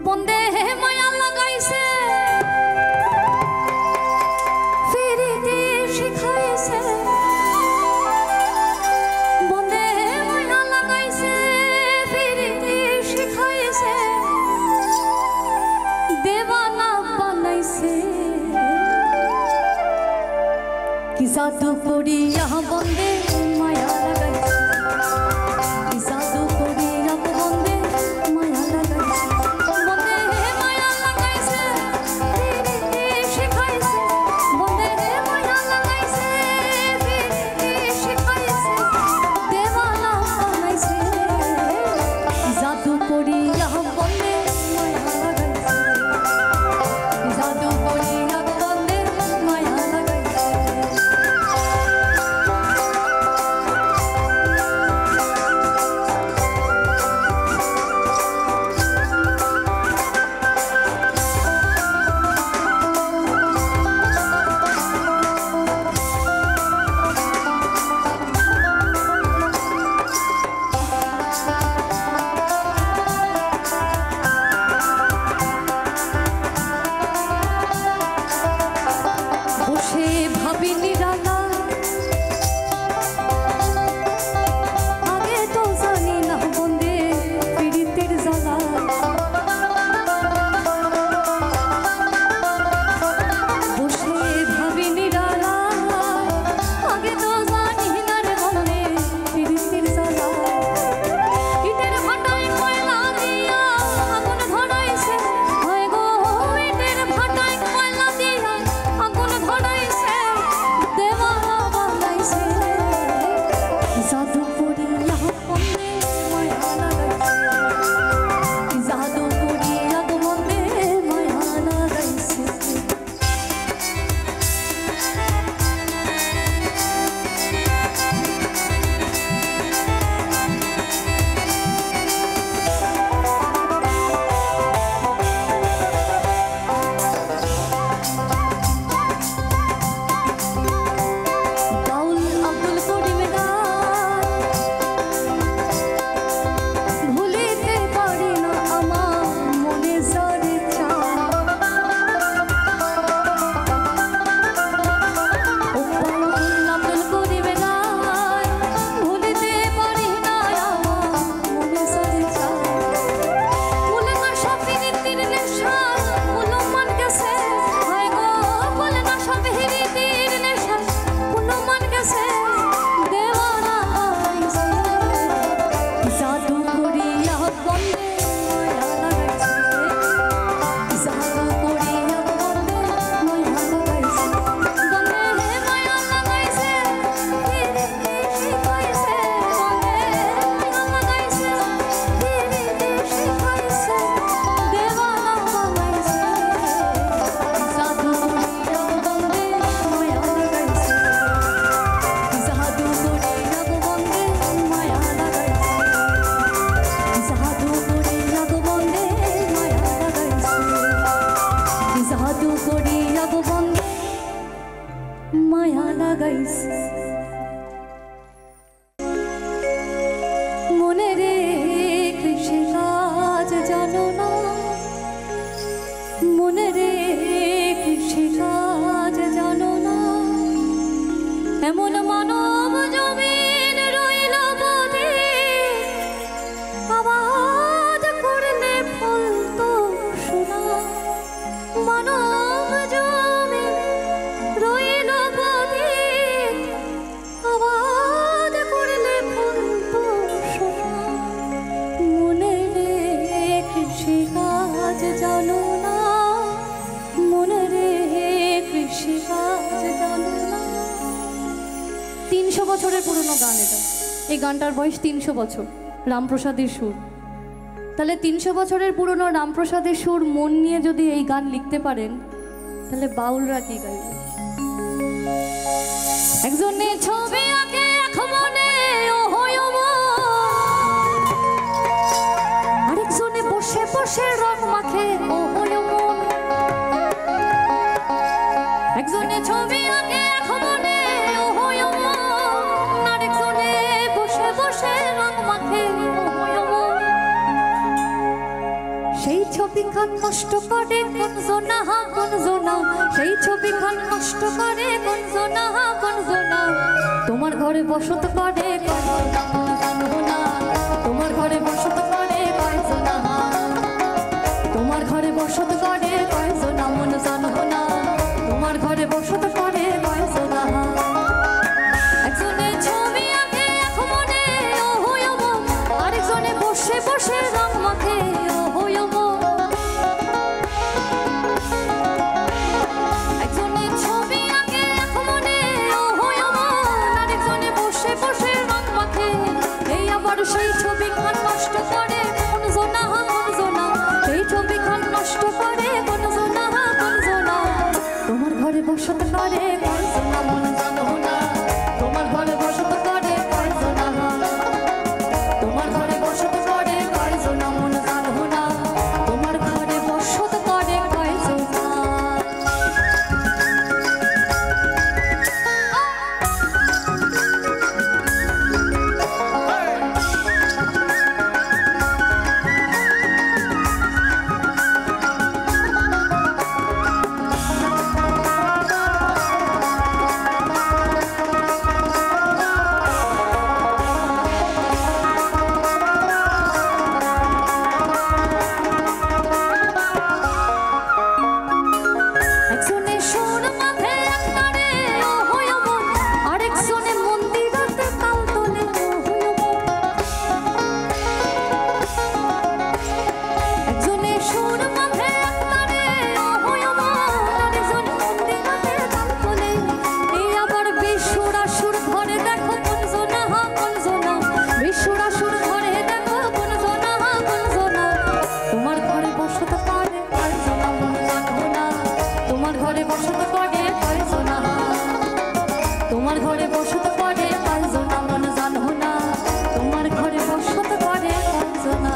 বন্দে মায়া লাগাইছে ফিরিতে শিখাইছে বন্দে মায়া লাগাইছে ফিরিতে শিখাইছে দেওয়ানা বানাইছে কি জাদু করিয়া বন্দে মায়া লাগাইছে কি জাদু করিয়া বন্দে মায়া লাগাইছে বন্দে মায়া লাগাইছে ফিরিতে শিখাইছে বন্দে মায়া লাগাইছে ফিরিতে শিখাইছে দেওয়ানা বানাইছে কি জাদু করিয়া বন্দে মায়া লাগাইছে কি জাদু করিয়া বন্দে মায়া লাগাইছে বসে ভাবি নিরালা আগে তো জানি না বন্দে পীড়িতের জ্বালা বসে ভাবি নিরালা আগে তো জানি না রে বন্দে পীড়িতের জ্বালা ইটের ভাটায় কয়লা দিয়া আগুন ধরাইছে হয় গো ইটের ভাটায় কয়লা দিয়া আগুন ধরাইছে দেওয়ানা বানাইছে জাদু করিয়া বন্দে মায়া লাগাইছে জাদু করিয়া বন্দে মায়া লাগাইছে বাউল আব্দুল করিমের গান ভুলিতে পারি না আমার মনে যারে চায় ও বাউল আব্দুল করিমের গান ভুলিতে পারি না আমার মনে যারে চায় বলে না সপিরিতির নেশা কুলমান গেছে হয় গো বলে না সপিরিতির নেশা কুলমান গেছে দেওয়ানা বানাইছে জাদু করিয়া বন্দে মায়া লাগাইছে জাদু করিয়া বন্দে মায়া লাগাইছে বন্দে মায়া লাগাইছে ফিরিতে শিখাইছে বন্দে মায়া লাগাইছে ফিরিতে শিখাইছে দেওয়ানা বানাইছে জাদু করিয়া বন্দে মায়া লাগাইছে জাদু করিয়া বন্দে মায়া লাগাইছে জাদু করিয়া বন্দে মায়া লাগাইছে জাদু করিয়া বন্দে মায়া লাগাইছে মনে রে কৃষি কাজ জানো না মনে রে কৃষি কাজ জানো না এমন মানব জমিন রইল বদে আবাদ করলে ফল তো শোনা মানব জমিন রইল বদে আবাদ করলে ফল তো শোনা মনে রে কৃষি কাজ জানো না মনে রে কৃষি কাজ জানো না 300 বছরের পুরনো গান এটা এই গানটার বয়স 300 বছর রামপ্রসাদের সুর তাহলে 300 বছরের পুরনো রামপ্রসাদের সুর মন নিয়ে যদি এই গান লিখতে পারেন তাহলে বাউলরা কি গাইবে একজনে ছবি আঁকে এক মনে ও হয় আরেকজনে বসে বসে রং মাখে ও হয় একজনে ছবি আঁকে এক মনে ও হয় আরেকজনে বসে বসে রং মাখে ও হয় সেই ছবিখান নষ্ট করে কোন জোনা কোন জোনা, সেই ছবিখান নষ্ট করে কোন জোনা কোন জোনা। তোমার ঘরে বসত করে কোন জোনা, তোমার ঘরে বসত করে কয় জোনা, তোমার ঘরে বসত করে কয় জোনা মন জানো না, তোমার ঘরে বসত করে কয় জোনা। একজনের ছবি আঁকে এক মনে ও হইব, আরেকজনে বসে বসে রং মাখে ও হইব। একজনের ছবি আঁকে এক মনে ও হইব, আরেকজনে বসে বসে রং মাখে। এই আবার সেই ছবিখান নষ্ট করে কোন জোনা কোন জোনা, সেই ছবিখান নষ্ট করে কোন জোনা কোন জোনা। তোমার ঘরে বসত করে কয় জোনা মন জানো না, তোমার ঘরে বসত করে কয় জোনা, তোমার ঘরে বসত করে কয় জোনা মন জানো না, তোমার ঘরে বসত করে কয় জোনা। তোমার ঘরে বসত করে কয় জোনা মন জানো না, তোমার ঘরে বসত করে কয় জোনা।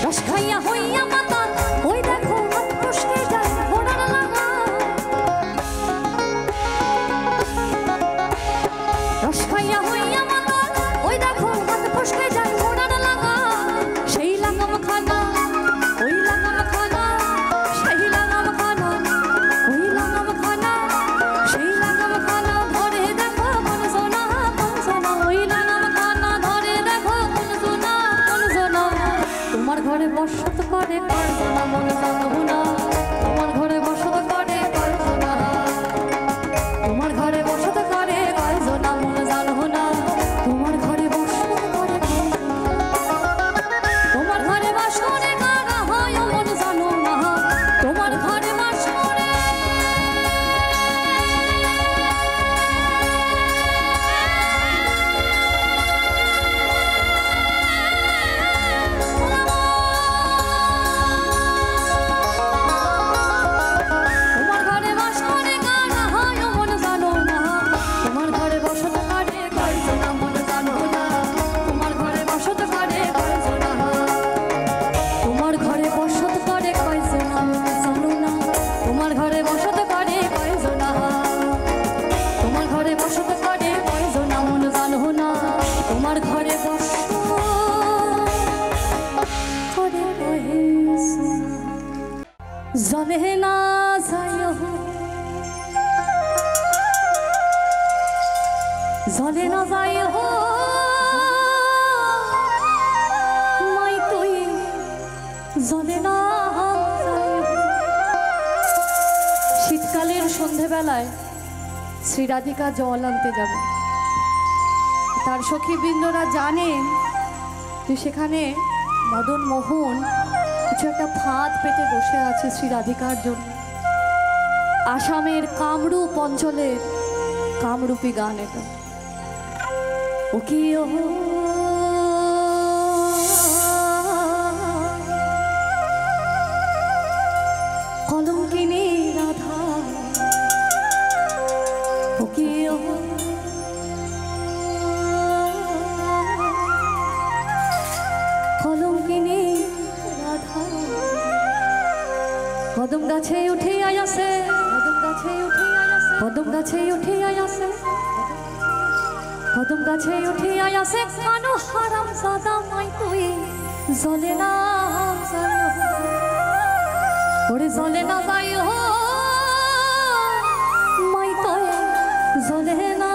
রস খাইয়া হইয়া মাতাল ওই দেখো হাত ফসকে যায় ঘোড়ার লাগা, রস খাইয়া হইয়া মাতাল ওই দেখো হাত ফসকে যায় ঘোড়ার লাগা। সেই লাগাম খানা ওই লাগাম খানা, সেই লাগাম খানা ওই লাগাম খানা, সেই লাগাম খানা ধরে দেখো কোন জোনা কোন জোনা, ওই লাগাম খানা ধরে দেখো কোন জোনা কোন জোনা। তোমার ঘরে বসত করে কয় জোনা মন জানো না, তোমার ঘরে বসত করে কয় জোনা, তোমার ঘরে বসত করে কয় জোনা মন জানো না, তোমার ঘরে বসত করে কয় জোনা। তোমার ঘরে বাস করে কারা হয় মন জানো না, তোমার ঘরে বাস করে জলে না যায় হো, জলে না যায় হো মাই তুই, জলে না যায় হো। শীতকালের সন্ধেবেলায় শ্রী রাধিকা জল আনতে যাবে, তার সখীবৃন্দরা জানেন যে সেখানে মদন মোহন কিছু একটা ফাঁদ পেতে বসে আছে শ্রী রাধিকার জন্য। আসামের কামরূপ অঞ্চলের কামরূপী গান এটা। ও কি ও কলঙ্কিনী রাধা কদম গাছে উঠে আয়াসে কদম গাছে উঠে আয়াসে কদম গাছে উঠে আয়াসে কানো হারাম সাদা মাই তুই জ্বলে না ওরে জ্বলে না যাই হো মাই তুই জ্বলে না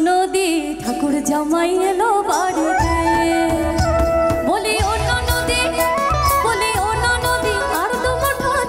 নদী ঠাকুর জামাই এলো বাড়িতে বলি অন্য নদী আর তো মোটা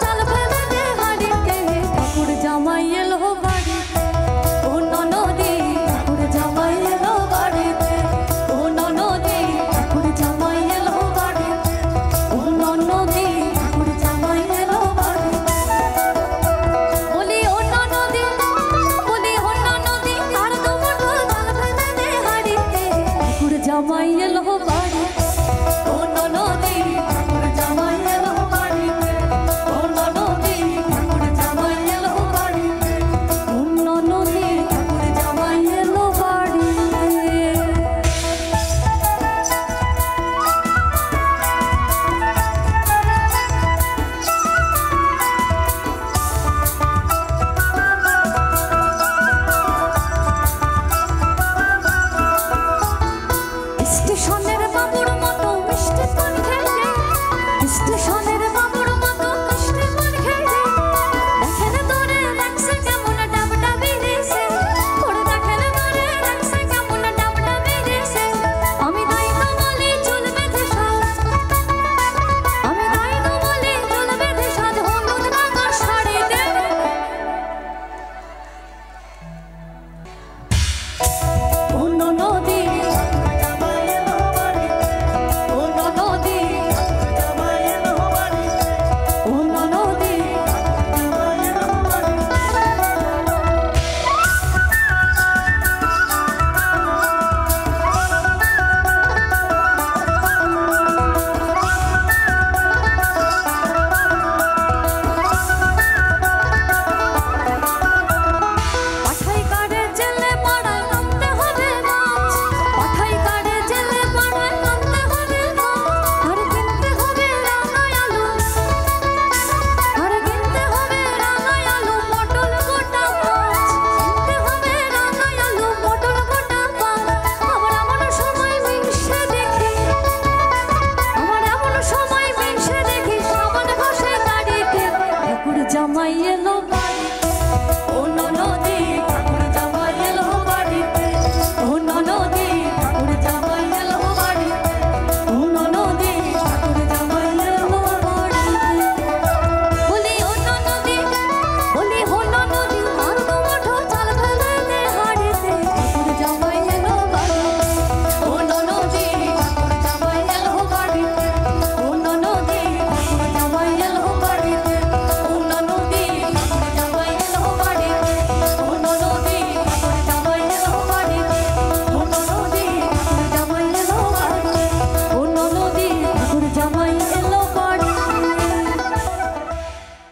জামাই এলো